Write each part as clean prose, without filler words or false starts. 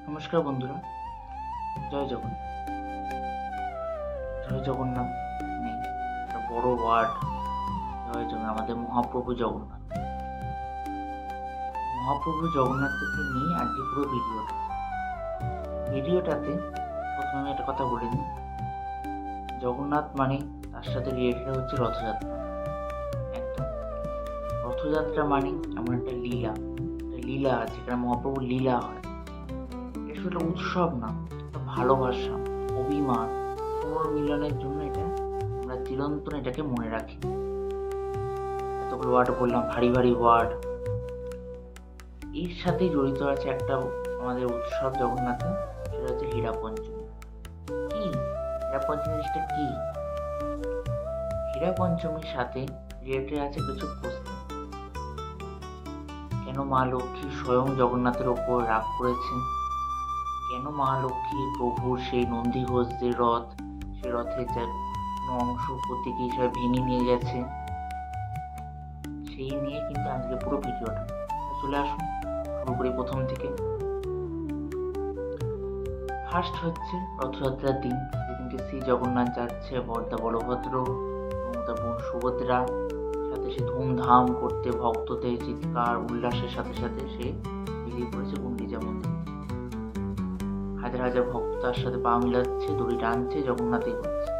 নমস্কার বন্ধুরা, জয় জগন্নাথ। জয় জগন্নাথ নেই একটা বড় ওয়ার্ড। জয় জগন্নাথ, আমাদের মহাপ্রভু জগন্নাথ। মহাপ্রভু জগন্নাথকে নিয়ে আজকে পুরো ভিডিওটাতে প্রথমে আমি একটা কথা বলে নিই। জগন্নাথ মানে তার সাথে রিলেটেড হচ্ছে রথযাত্রা। একদম রথযাত্রা মানে এমন একটা লীলা আছে, এখানে মহাপ্রভুর লীলা হয়। এটা শুধু উৎসব না, একটা ভালোবাসা, অভিমান, পুনর্মিলনের জন্য এটা আমরা চিরন্তন এটাকে মনে রাখি। এতগুলো ওয়ার্ড বললাম, ভারী ভারী ওয়ার্ড। এর সাথেই জড়িত আছে একটা আমাদের উৎসব জগন্নাথে, সেটা হচ্ছে হীরা পঞ্চমী। কি হীরা পঞ্চমী জিনিসটা কি? হীরা পঞ্চমীর সাথে রিলেটেড আছে কিছু প্রশ্ন। কেন মা লক্ষ্মী স্বয়ং জগন্নাথের ওপর রাগ করেছেন? কেন মা লক্ষ্মী প্রভুর সেই নন্দীঘোষ যে রথ, সে রথের যে কোনো অংশ প্রতীকী হিসাবে ভেঙে নিয়ে গেছে, সেই নিয়ে কিন্তু আজকে পুরো ভিডিওটা। চলে আসুন, শুরু করি প্রথম থেকে। ফার্স্ট হচ্ছে রথযাত্রার দিন, যেদিনকে শ্রী জগন্নাথ যাচ্ছে বড়দা বলভদ্র এবং তার বোন সুভদ্রা সাথে সে ধুমধাম করতে, ভক্তদের চিৎকার উল্লাসের সাথে সাথে সে বেরিয়ে পড়েছে গুন্ডিচা মন্দির। হাজার হাজার ভক্ত তার সাথে পা মিলাচ্ছে, দড়ি টানছে, জগন্নাথই হচ্ছে।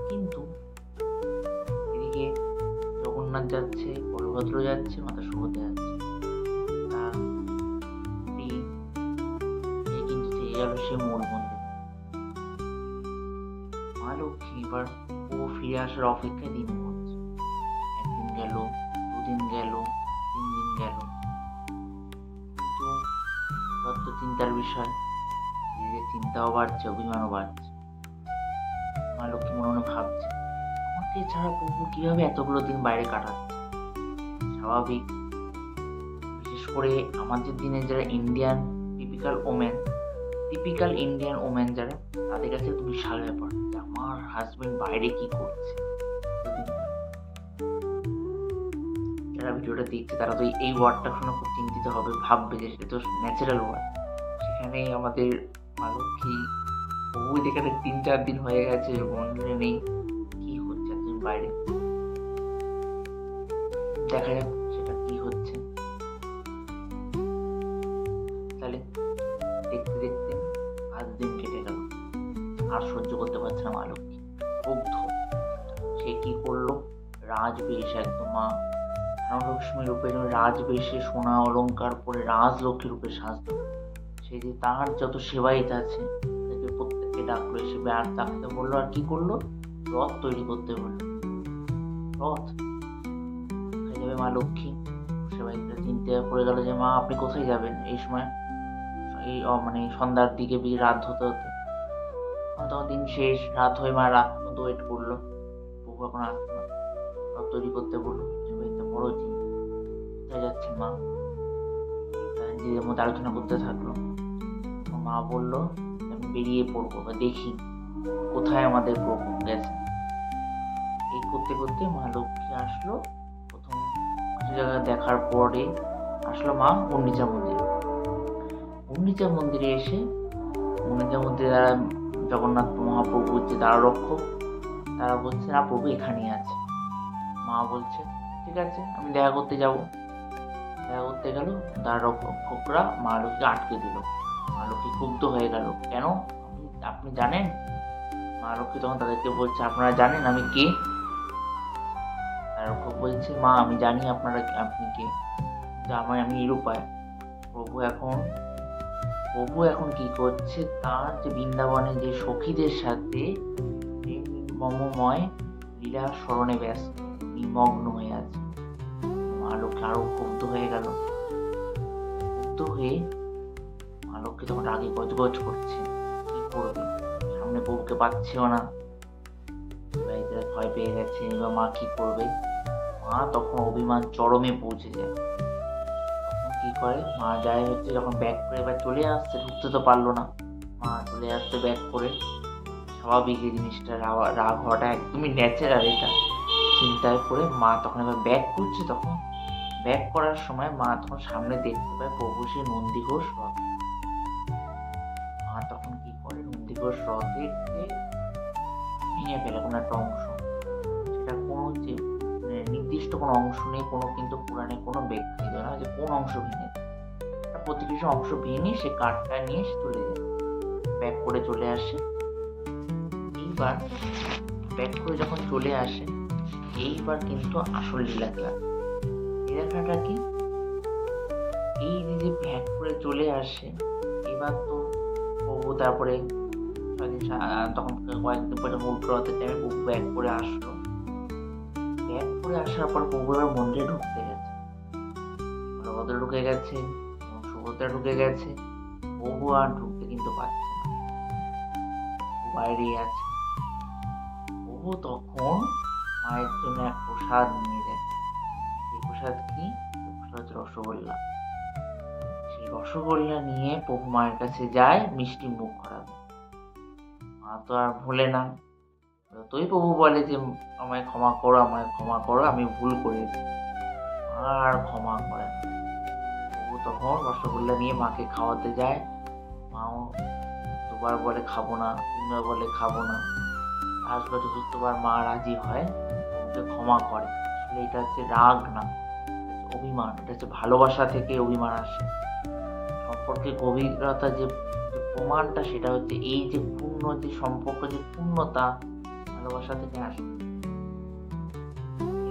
কিন্তু এদিকে জগন্নাথ যাচ্ছে, বলভদ্র যাচ্ছে, মাতা সুভদ্রা যাচ্ছে। তার স্ত্রী কিন্তু থেকে গেল সে মূল মন্দির। মা লক্ষ্মী এবার ও ফিরে আসার অপেক্ষায় দিন করছে। একদিন গেল, দুদিন গেল, 3 দিন গেল, কিন্তু যত চিন্তার বিষয়, চিন্তাও বাড়ছে, অভিমানও বাড়ছে। মা লক্ষ্মী মনে মনে ভাবছে, আমাকে ছাড়া প্রভু কিভাবে এতগুলো দিন বাইরে কাটাচ্ছে। স্বাভাবিক, বিশেষ করে আমাদের দিনে যারা ইন্ডিয়ান টিপিক্যাল ইন্ডিয়ান ওমেন যারা, তাদের কাছে একটু বিশাল ব্যাপার যে আমার হাজবেন্ড বাইরে কি করছে। যারা ভিডিওটা দেখছে তারা তো এই ওয়ার্ডটা শুনে খুব চিন্তিত হবে, ভাববে যে সে তো ন্যাচারাল ওয়ার্ড। সেখানে আমাদের মা লক্ষ্মী প্রভু যেখানে 3-4 দিন হয়ে গেছে মন্দিরে নেই, কি হচ্ছে এতদিন বাইরে। দেখা যাক সেটা কি হচ্ছে। তাহলে দেখতে দেখতে 5 দিন কেটে গেল, আর সহ্য করতে পারছে না মা লক্ষ্মী, ক্ষুব্ধ। সে কি করলো? রাজবেশ, একদম মা ধনলক্ষ্মী রূপে রাজবেশে সোনা অলংকার পরে রাজলক্ষ্মী রূপে সাজলো। সে যে তার যত সেবায়িত আছে তাদেরকে প্রত্যেককে ডাকলো, এসে ব্যাগ ডাকতে বললো। আর কি করলো? রথ তৈরি করতে বললো। রথ কোথায় যাবে মা লক্ষ্মী? সেবায়িতরা চিন্তায় পড়ে গেল যে মা আপনি কোথায় যাবেন এই সময়, এই মানে সন্ধ্যার দিকে, রাত হতে হতে। তখন দিন শেষ, রাত হয়ে মা রাত পর্যন্ত ওয়েট করলো, প্রভু এখন আসলো না। রথ তৈরি করতে বললো। সেবায়িতরা বড় চিন্তা, কোথায় যাচ্ছেন মা? নিজেদের মধ্যে আলোচনা করতে থাকলো। মা বলল আমি বেরিয়ে পড়বো বা দেখি কোথায় আমাদের প্রভু গেছে। এই করতে করতে মা লক্ষ্মী আসলো। প্রথম কিছু জায়গায় দেখার পরে আসলো মা গুন্ডিচা মন্দিরে। গুন্ডিচা মন্দিরে এসে, গুন্ডিচা মন্দিরে যারা জগন্নাথ মহাপ্রভু যে দ্বাররক্ষক, তারা বলছে না প্রভু এখানেই আছে। মা বলছে ঠিক আছে, আমি দেখা করতে যাব। দেখা করতে গেল, দ্বাররক্ষকরা মা লক্ষ্মীকে আটকে দিল। মা লক্ষ্মী ক্ষুব্ধ হয়ে গেল, কেন আপনি জানেন? মা লক্ষ্মী তখন তাদেরকে বলছে আপনারা জানেন আমি কে? দ্বাররক্ষক বলছে মা আমি জানি আপনি কে, কিন্তু আমি নিরুপায়। প্রভু এখন কি করছে? তার যে বৃন্দাবনে যে সখীদের সাথে মমময় লীলা স্মরণে ব্যস্ত, নিমগ্ন হয়ে আছে। মা লক্ষ্মী আরো ক্ষুব্ধ হয়ে গেল। ক্ষুব্ধ হয়ে মা লক্ষ্মী তখন রাগে গজগজ করছে, কি করবে? সামনে বউকে পাচ্ছেও না, ভয় পেয়ে গেছে। এবার মা কি করবে? মা তখন অভিমান চরমে পৌঁছে যায়। তখন কি করে? মা যায় হচ্ছে যখন ব্যাক করে এবার চলে আসছে, ঢুকতে তো পারলো না। মা চলে আসছে ব্যাক করে। স্বাভাবিক এই জিনিসটা, রাগ হওয়াটা একদমই ন্যাচারাল। এটা চিন্তায় পড়ে মা তখন এবার ব্যাক করছে। তখন ব্যাক করার সময় মা তখন সামনে দেখতে পায় প্রভু সেই নন্দীঘোষ রথ। মা তখন কি করে, নন্দীঘোষ রথের যে ভেঙে ফেলে কোনো একটা অংশ, সেটা কোনো যে নির্দিষ্ট কোনো অংশ নেই, কোনো কিন্তু পুরাণে কোনো ব্যাখ্যাই দেয় না যে কোন অংশ ভেঙে, প্রতি কিছু অংশ ভেঙে সে কাঠটা নিয়ে সে চলে যায়, ব্যাক করে চলে আসে। এইবার ব্যাক করে যখন চলে আসে, এইবার কিন্তু আসল লীলা খেলা। লীলাটা কি, এই যে ব্যাক করে চলে আসে, এবার তো প্রভু তারপরে তখন কয়েকদিন পরে উল্টো রথের টাইমে প্রভু ব্যাক করে আসলো। ব্যাক করে আসার পর প্রভু এবার মন্দিরে ঢুকতে গেছে, বলভদ্র ঢুকে গেছে, সুভদ্রা ঢুকে গেছে, প্রভু আর ঢুকতে কিন্তু পারছে না, বাইরেই আছে। প্রভু তখন মায়ের জন্য এক প্রসাদ নিয়ে যায়। সেই প্রসাদ কি? প্রসাদ হচ্ছে রসগোল্লা। সেই রসগোল্লা নিয়ে প্রভু মায়ের কাছে যায় মিষ্টি মুখ করাবে। মা তো আর ভুলে না, যতই প্রভু বলে যে আমায় ক্ষমা করো, আমায় ক্ষমা করো, আমি ভুল করেছি, আর ক্ষমা করে না। প্রভু তখন রসগোল্লা নিয়ে মাকে খাওয়াতে যায়। মাও দুবার বলে খাবো না, তিনবার বলে খাবো না, আসবে চতুর্থবার মা রাজি হয়, প্রভুকে ক্ষমা করে। আসলে এটা হচ্ছে রাগ না, অভিমান। এটা হচ্ছে ভালোবাসা থেকে অভিমান আসে। সম্পর্কে গভীরতা যে প্রমাণটা, সেটা হচ্ছে এই যে পূর্ণ যে সম্পর্ক, যে পূর্ণতা ভালোবাসা থেকে আসে।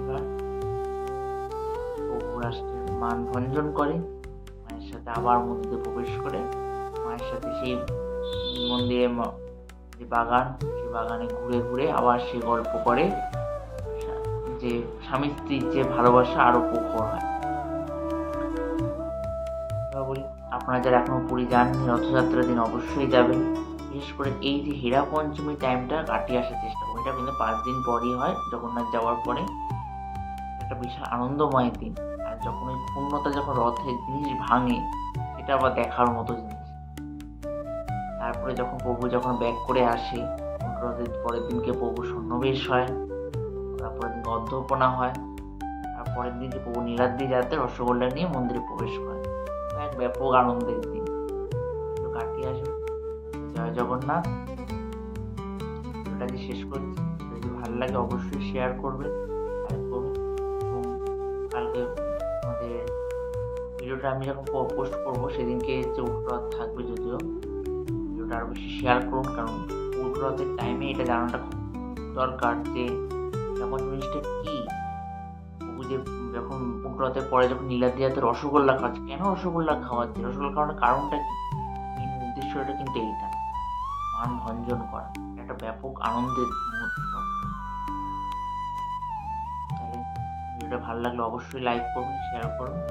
এবার প্রভু রাষ্ট্রের মান ভঞ্জন করে, মায়ের সাথে আবার মন্দিরে প্রবেশ করে, মায়ের সাথে সেই মন্দিরে যে বাগান, সেই বাগানে ঘুরে ঘুরে আবার সে গল্প করে, যে স্বামী স্ত্রীর যে ভালোবাসা আরো প্রখর হয়। বলি, আপনারা যারা এখনো পুরী যাননি, রথযাত্রার দিন অবশ্যই যাবেন। বিশেষ করে এই যে হীরা পঞ্চমী টাইমটা কাটিয়ে আসার চেষ্টা করুন। এটা কিন্তু 5 দিন পরই হয়, জগন্নাথ যাওয়ার পরে। একটা বিশাল আনন্দময় দিন। আর যখন ওই পূর্ণতা, যখন রথের জিনিস ভাঙে, সেটা আবার দেখার মতো জিনিস। তারপরে যখন প্রভু যখন ব্যাক করে আসে, রথের পরের দিনকে প্রভু সন্ন্যবেশ হয়, তারপরের দিন অধ্যপনা হয়, তারপরের দিনকে প্রভু নীলাদ্রি যাতে রসগোল্লা নিয়ে মন্দিরে প্রবেশ করে। এক ব্যাপক আনন্দের দিন, কাটিয়ে আসবে। জয় জগন্নাথ। ভিডিওটাকে শেষ করছি। যদি ভালো লাগে অবশ্যই শেয়ার করবেন, লাইক করবেন। এবং কালকে আমাদের ভিডিওটা আমি যখন পোস্ট করবো, সেদিনকে যে উল্টো রথ থাকবে, যদিও ভিডিওটা আরো বেশি শেয়ার করুন, কারণ উল্টো রথের টাইমে এটা জানাটা খুব দরকার যে এমন জিনিসটা কি। প্রভু যে যখন উল্টো রথের পরে যখন নীলাদ্রি যাতে রসগোল্লা খাওয়াচ্ছে, কেন রসগোল্লা খাওয়াচ্ছে, রসগোল্লা খাওয়ানোর কারণটা কি, মেন উদ্দেশ্যটা কিন্তু এইটা, মান ভঞ্জন করা। একটা ব্যাপক আনন্দের মুহূর্ত। তাহলে ভিডিওটা ভালো লাগলে অবশ্যই লাইক করবেন, শেয়ার করবেন।